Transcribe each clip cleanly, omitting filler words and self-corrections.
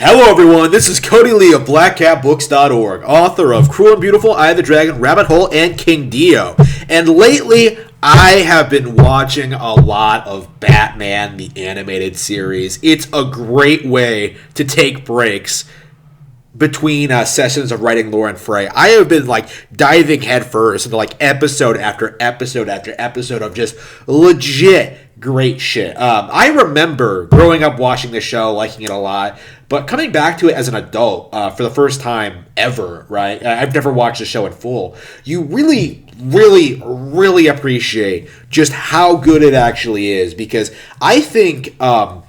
Hello, everyone. This is Cody Lee of BlackCatBooks.org, author of Cruel and Beautiful, Eye of the Dragon, Rabbit Hole, and King Dio. And lately, I have been watching a lot of Batman, the animated series. It's a great way to take breaks between sessions of writing Lauren Frey. I have been diving headfirst into episode after episode after episode of just legit great shit. I remember growing up watching the show, liking it a lot, but coming back to it as an adult for the first time ever, right? I've never watched the show in full. You really, really, really appreciate just how good it actually is, because I think watching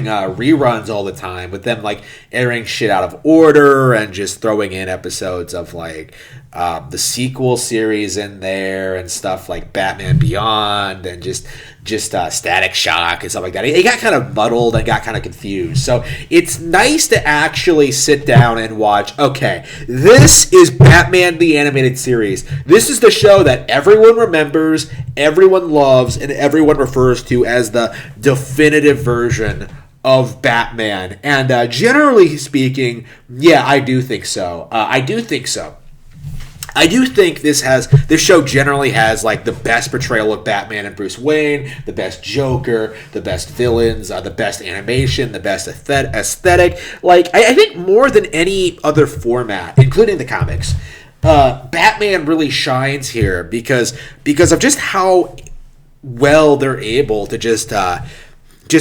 reruns all the time with them airing shit out of order and just throwing in episodes of the sequel series in there and stuff like Batman Beyond and just Static Shock and stuff like that. It got kind of muddled and got kind of confused. So it's nice to actually sit down and watch, okay, this is Batman the Animated Series. This is the show that everyone remembers, everyone loves, and everyone refers to as the definitive version of Batman. And generally speaking, yeah, I do think so. I do think this show generally has the best portrayal of Batman and Bruce Wayne, the best Joker, the best villains, the best animation, the best aesthetic. I think more than any other format, including the comics, Batman really shines here because of just how well they're able to just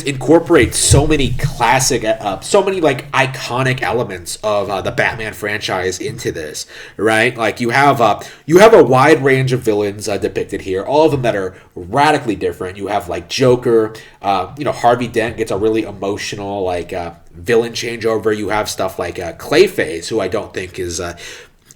incorporate so many classic, so many iconic elements of the Batman franchise into this, right? You have a wide range of villains depicted here, all of them that are radically different. You have Joker, Harvey Dent gets a really emotional villain changeover. You have stuff like Clayface, who I don't think is.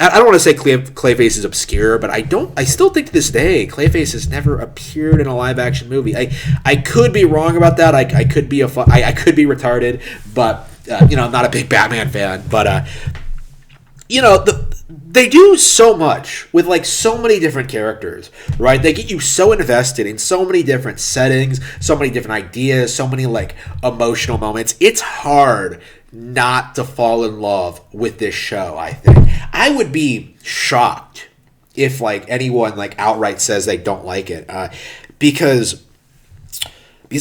I don't want to say Clayface is obscure, but I still think to this day Clayface has never appeared in a live action movie. I could be wrong about that. I could be I could be retarded, but I'm not a big Batman fan. But they do so much with so many different characters, right? They get you so invested in so many different settings, so many different ideas, so many emotional moments. It's hard not to fall in love with this show. I think I would be shocked if anyone outright says they don't like it, because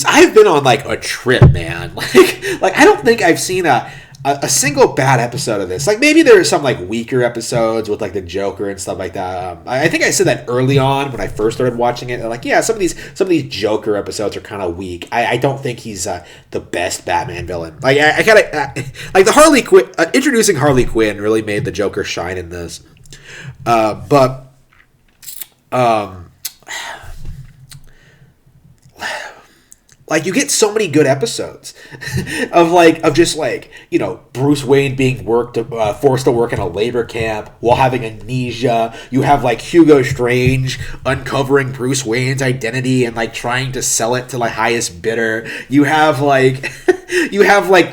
I've been on a trip, man. I don't think I've seen a single bad episode of this. Maybe there are some weaker episodes with the Joker and stuff like that. I think I said that early on when I first started watching it. Yeah, some of these Joker episodes are kind of weak. I don't think he's the best Batman villain. I kind of the Harley Quinn introducing Harley Quinn really made the Joker shine in this. But you get so many good episodes of just Bruce Wayne being forced to work in a labor camp while having amnesia. You have Hugo Strange uncovering Bruce Wayne's identity and trying to sell it to the highest bidder. You have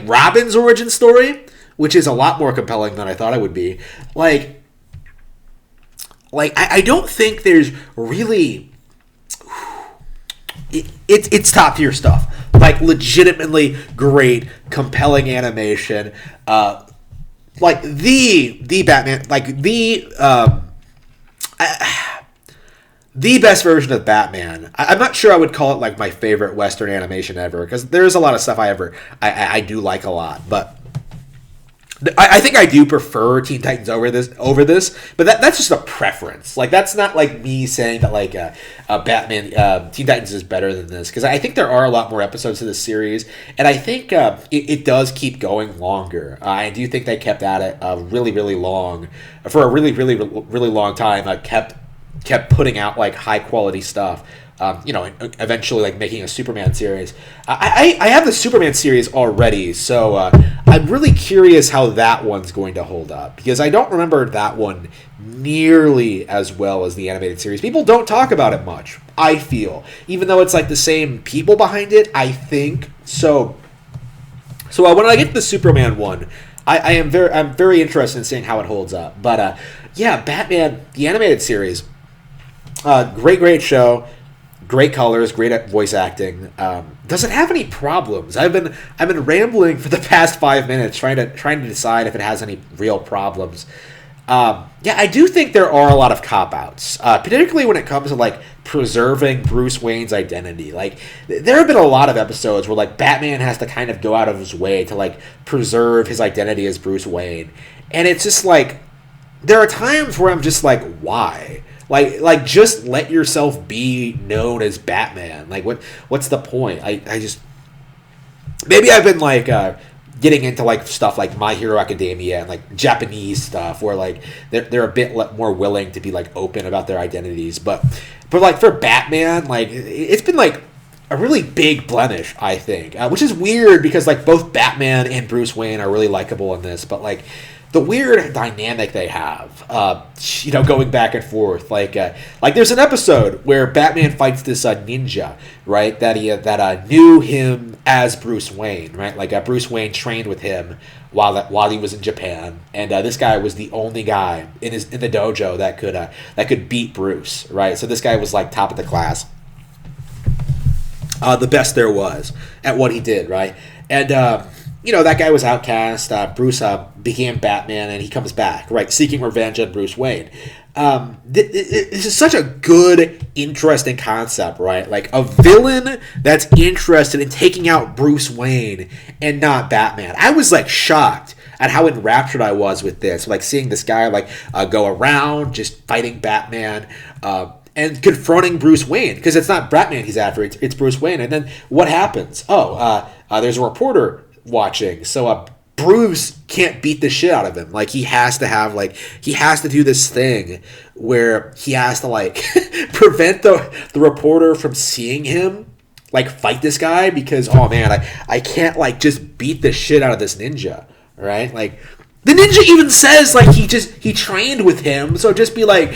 Robin's origin story, which is a lot more compelling than I thought it would be. I don't think there's really. It's top tier stuff. Legitimately great, compelling animation. The Batman, the best version of Batman. I'm not sure I would call it my favorite Western animation ever, because there's a lot of stuff I do like a lot, but I think I do prefer Teen Titans over this, but that's just a preference. That's not me saying that Batman Teen Titans is better than this, because I think there are a lot more episodes to this series, and I think it does keep going longer. I do think they kept at it really, really long for a really, really, really long time. Kept putting out high quality stuff. Eventually making a Superman series. I have the Superman series already, so I'm really curious how that one's going to hold up, because I don't remember that one nearly as well as the animated series. People don't talk about it much, I feel, even though it's the same people behind it, I think. So when I get the Superman one, I'm very interested in seeing how it holds up. But yeah, Batman the Animated Series, great show. Great colors, great voice acting. Does it have any problems? I've been rambling for the past 5 minutes trying to decide if it has any real problems. Yeah, I do think there are a lot of cop-outs, particularly when it comes to, like, preserving Bruce Wayne's identity. Like, there have been a lot of episodes where, like, Batman has to kind of go out of his way to, like, preserve his identity as Bruce Wayne. And it's just, like, there are times where I'm just like, why? Like, just let yourself be known as Batman. Like, what's the point? I just... Maybe I've been, like, getting into like stuff like My Hero Academia and like Japanese stuff where like they're a bit more willing to be like open about their identities, but like for Batman, like it's been like a really big blemish, I think, which is weird because like both Batman and Bruce Wayne are really likable in this, but like the weird dynamic they have, going back and forth. Like there's an episode where Batman fights this ninja, right? That knew him as Bruce Wayne, right? Like Bruce Wayne trained with him while he was in Japan, and this guy was the only guy in the dojo that could beat Bruce, right? So this guy was like top of the class, the best there was at what he did, right? And that guy was outcast. Bruce became Batman, and he comes back, right, seeking revenge on Bruce Wayne. This is such a good, interesting concept, right? Like a villain that's interested in taking out Bruce Wayne and not Batman. I was like shocked at how enraptured I was with this, like seeing this guy like go around just fighting Batman. And confronting Bruce Wayne, because it's not Batman he's after, it's Bruce Wayne. And then what happens? There's a reporter watching, so Bruce can't beat the shit out of him. Like he has to do this thing where he has to like prevent the reporter from seeing him like fight this guy, because oh man, I can't like just beat the shit out of this ninja, right? Like the ninja even says like he trained with him, so just be like,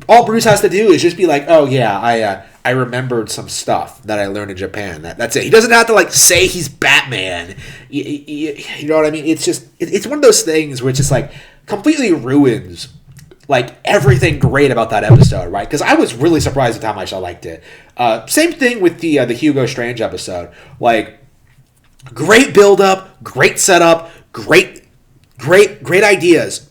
all Bruce has to do is just be like, oh yeah, I remembered some stuff that I learned in Japan. That's it. He doesn't have to like say he's Batman. You know what I mean? It's just it's one of those things where it just like completely ruins like everything great about that episode, right? Because I was really surprised at how much I liked it. Same thing with the Hugo Strange episode. Like great build up, great setup, great ideas.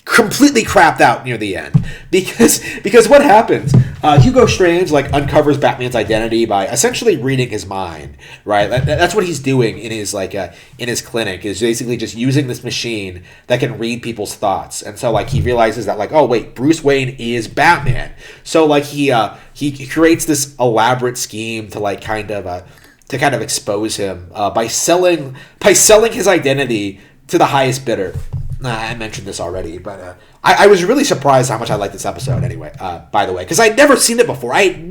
Completely crapped out near the end because what happens? Hugo Strange like uncovers Batman's identity by essentially reading his mind, right? That's what he's doing in his in his clinic, is basically just using this machine that can read people's thoughts. And so like he realizes that like, oh wait, Bruce Wayne is Batman. So like he creates this elaborate scheme to like kind of expose him by selling his identity to the highest bidder. I mentioned this already, but I was really surprised how much I liked this episode anyway, by the way, because I'd never seen it before. I had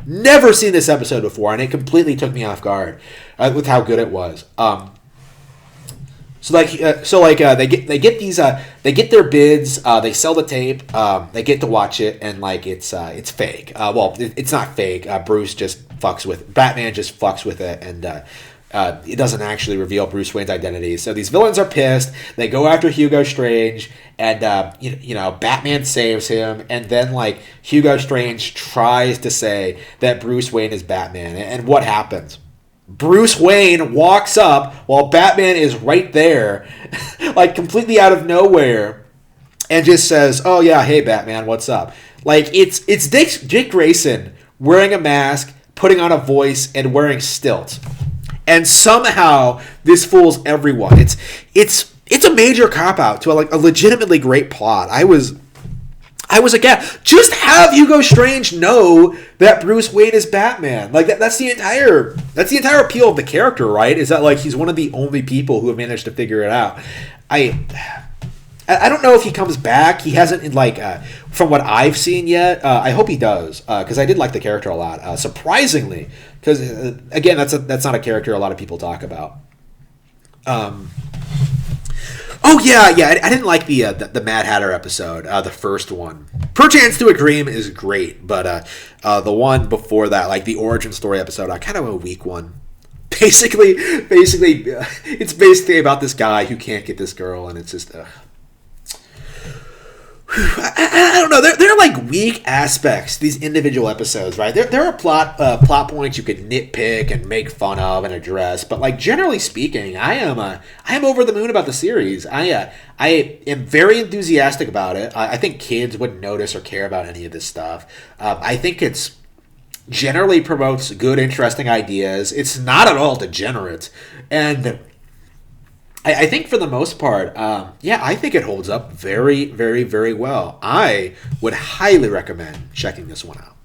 never seen this episode before, and it completely took me off guard with how good it was. They get these they get their bids, they sell the tape, they get to watch it, and like it's fake. It's not fake. Batman just fucks with it, and it doesn't actually reveal Bruce Wayne's identity. So these villains are pissed. They go after Hugo Strange, and Batman saves him. And then like Hugo Strange tries to say that Bruce Wayne is Batman. And what happens? Bruce Wayne walks up while Batman is right there, like completely out of nowhere, and just says, "Oh yeah, hey Batman, what's up?" Like it's Dick Grayson wearing a mask, putting on a voice, and wearing stilts. And somehow this fools everyone. It's a major cop out to a legitimately great plot. I was again, just have Hugo Strange know that Bruce Wayne is Batman. Like that's the entire appeal of the character, right? Is that like he's one of the only people who have managed to figure it out. I don't know if he comes back. He hasn't from what I've seen yet. I hope he does, because I did like the character a lot. Surprisingly, because again, that's not a character a lot of people talk about. I didn't like the Mad Hatter episode, the first one. Perchance to a Dream is great, but the one before that, like the origin story episode, kind of a weak one. Basically, it's basically about this guy who can't get this girl, and it's just. I don't know. They're like weak aspects. These individual episodes, right? There are plot points you could nitpick and make fun of and address, but like generally speaking, I am over the moon about the series. I am very enthusiastic about it. I think kids wouldn't notice or care about any of this stuff. I think it's generally promotes good, interesting ideas. It's not at all degenerate, and I think for the most part, yeah, I think it holds up very, very, very well. I would highly recommend checking this one out.